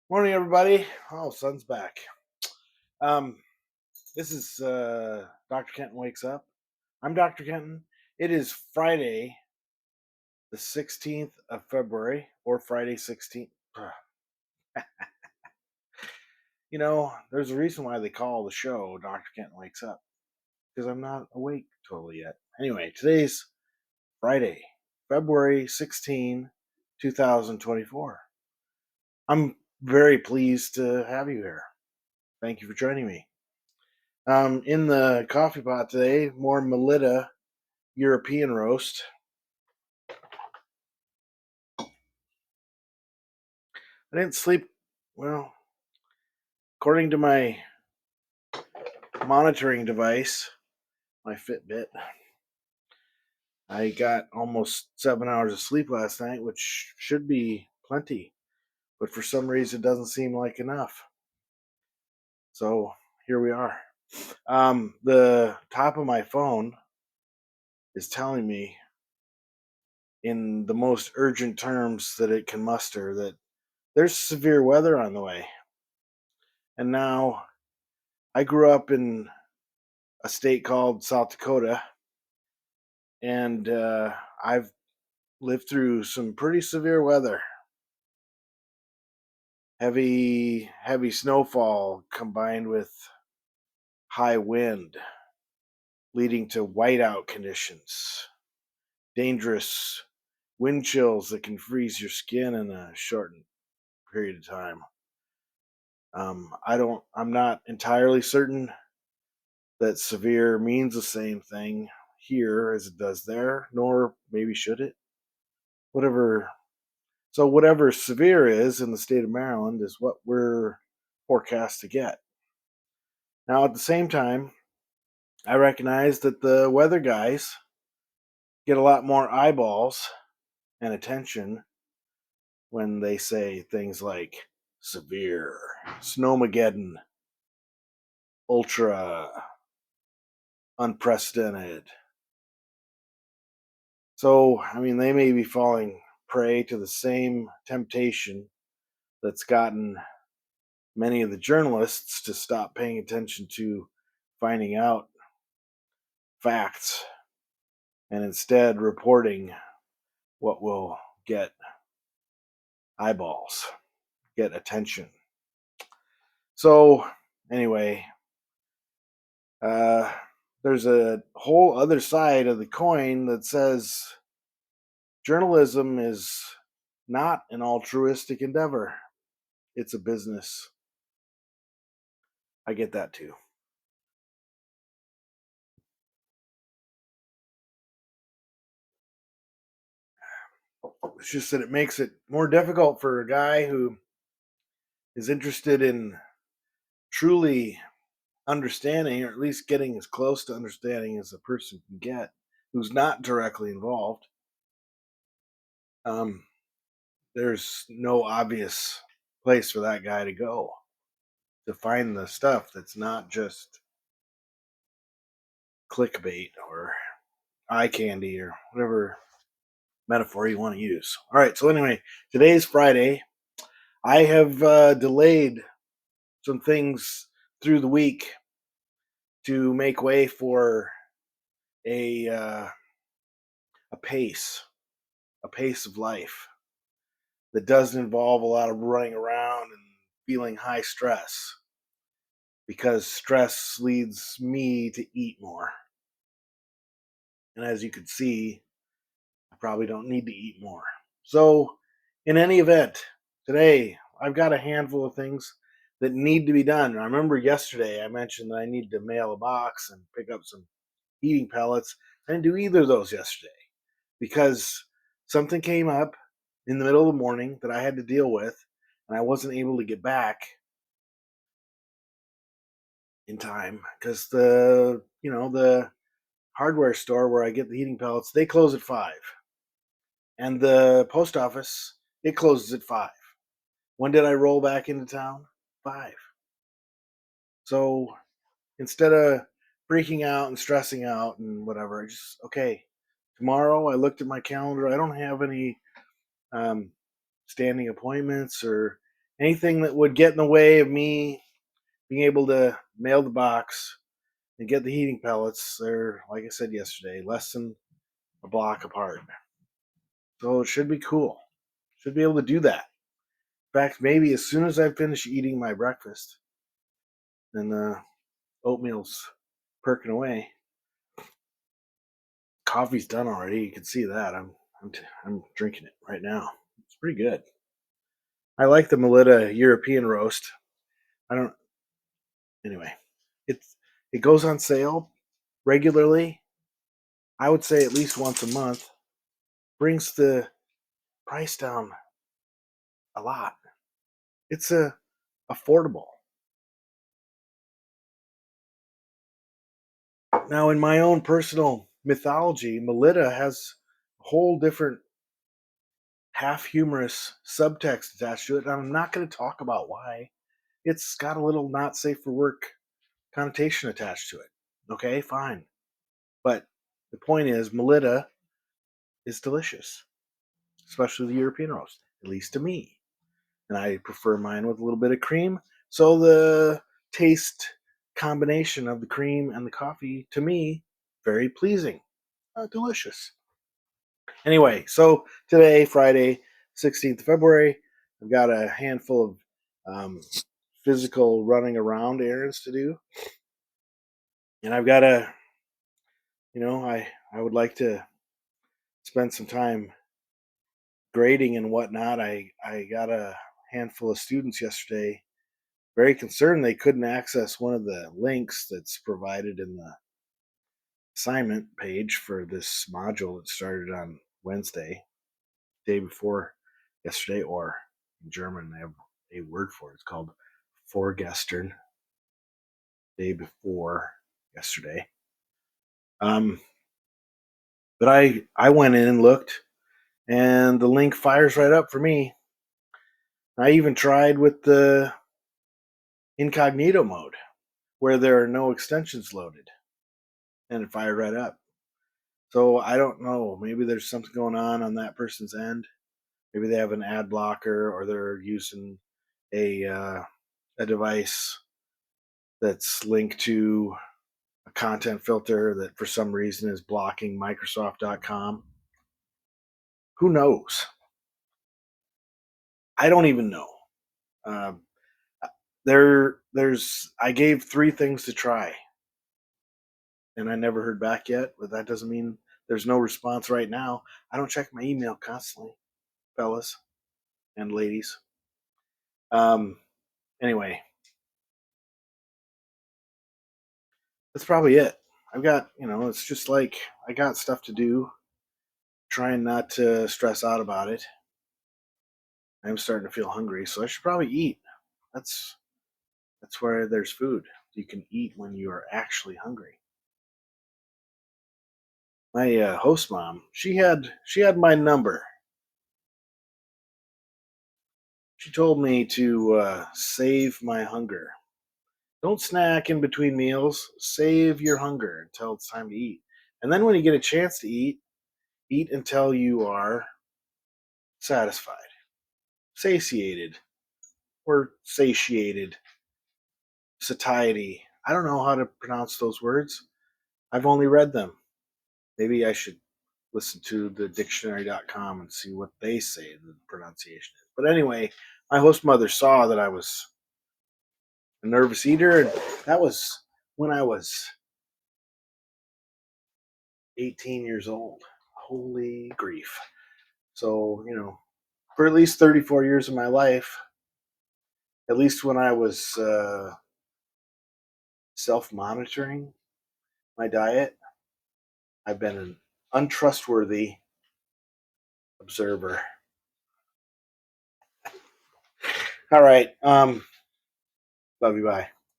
Morning, everybody. Oh, sun's back. Um, this is Dr. Kenton wakes up. I'm Dr. Kenton. It is Friday, the 16th of February, or Friday 16th. There's a reason why they call the show Dr. Kenton wakes up because I'm not awake totally yet. Anyway, today's Friday, February 16, 2024. I'm very pleased to have you here. Thank you for joining me. In the coffee pot today, more Melita European roast. I didn't sleep well, according to my monitoring device, my Fitbit. I got almost 7 hours of sleep last night, which should be plenty, but for some reason it doesn't seem like enough. So here we are. The top of my phone is telling me in the most urgent terms that it can muster that there's severe weather on the way. And now I grew up in a state called South Dakota, and I've lived through some pretty severe weather. Heavy snowfall combined with high wind, leading to whiteout conditions, dangerous wind chills that can freeze your skin in a short period of time. I'm not entirely certain that severe means the same thing here as it does there, nor maybe should it. Whatever. So whatever severe is in the state of Maryland is what we're forecast to get. Now, at the same time, I recognize that the weather guys get a lot more eyeballs and attention when they say things like severe, snowmageddon, ultra, unprecedented. So, I mean, they may be falling prey to the same temptation that's gotten many of the journalists to stop paying attention to finding out facts and instead reporting what will get eyeballs, get attention. So, anyway, uh, there's a whole other side of the coin that says journalism is not an altruistic endeavor, it's a business. I get that too. It's just that it makes it more difficult for a guy who is interested in truly understanding, or at least getting as close to understanding as a person can get, who's not directly involved. Um, there's no obvious place for that guy to go to find the stuff that's not just clickbait or eye candy or whatever metaphor you want to use. All right, so anyway, today's Friday. I have delayed some things through the week to make way for a uh, a pace, a pace of life that doesn't involve a lot of running around and feeling high stress because stress leads me to eat more. And as you can see, I probably don't need to eat more. So, in any event, today I've got a handful of things that need to be done. I remember yesterday I mentioned that I need to mail a box and pick up some heating pellets. I didn't do either of those yesterday because something came up in the middle of the morning that I had to deal with, and I wasn't able to get back in time because the hardware store where I get the heating pellets, they close at 5, and the post office, it closes at 5. When did I roll back into town? 5. So instead of freaking out and stressing out and whatever, I just okay. Tomorrow, I looked at my calendar. I don't have any um, standing appointments or anything that would get in the way of me being able to mail the box and get the heating pellets. They're, like I said yesterday, less than a block apart. So it should be cool. Should be able to do that. In fact, maybe as soon as I finish eating my breakfast and the oatmeal's perking away, coffee's done already. You can see that. I'm drinking it right now. It's pretty good. I like the Melita European roast. I don't. Anyway, it goes on sale regularly. I would say at least once a month. Brings the price down a lot. It's affordable. Now, in my own personal mythology, Melita has a whole different half humorous subtext attached to it, and I'm not going to talk about why. It's got a little not safe for work connotation attached to it. Okay, fine. But the point is, Melita is delicious, especially the European roast, at least to me. And I prefer mine with a little bit of cream. So the taste combination of the cream and the coffee, to me, very pleasing. Delicious. Anyway, so today, Friday, 16th of February, I've got a handful of physical running around errands to do. And I've got I would like to spend some time grading and whatnot. I got a handful of students yesterday very concerned they couldn't access one of the links that's provided in the assignment page for this module that started on Wednesday, day before yesterday, or in German they have a word for it. It's called Vorgestern, day before yesterday. But I went in and looked, and the link fires right up for me. I even tried with the incognito mode, where there are no extensions loaded, and it fired right up. So I don't know. Maybe there's something going on that person's end. Maybe they have an ad blocker, or they're using a device that's linked to a content filter that for some reason is blocking Microsoft.com. Who knows? I don't even know. Um, there's I gave 3 things to try, and I never heard back yet. But that doesn't mean there's no response right now. I don't check my email constantly, fellas and ladies. Um, anyway, that's probably it. I've got, it's just like I got stuff to do, trying not to stress out about it. I'm starting to feel hungry, so I should probably eat. That's that's where there's food. You can eat when you are actually hungry. My host mom, she had my number. She told me to save my hunger. Don't snack in between meals. Save your hunger until it's time to eat. And then when you get a chance to eat, eat until you are satisfied, satiated, or satiated, satiety. I don't know how to pronounce those words. I've only read them. Maybe I should listen to the dictionary.com and see what they say the pronunciation is. But anyway, my host mother saw that I was a nervous eater, and that was when I was 18 years old. Holy grief. So, for at least 34 years of my life, at least when I was self monitoring my diet, I've been an untrustworthy observer. All right. Love you. Bye.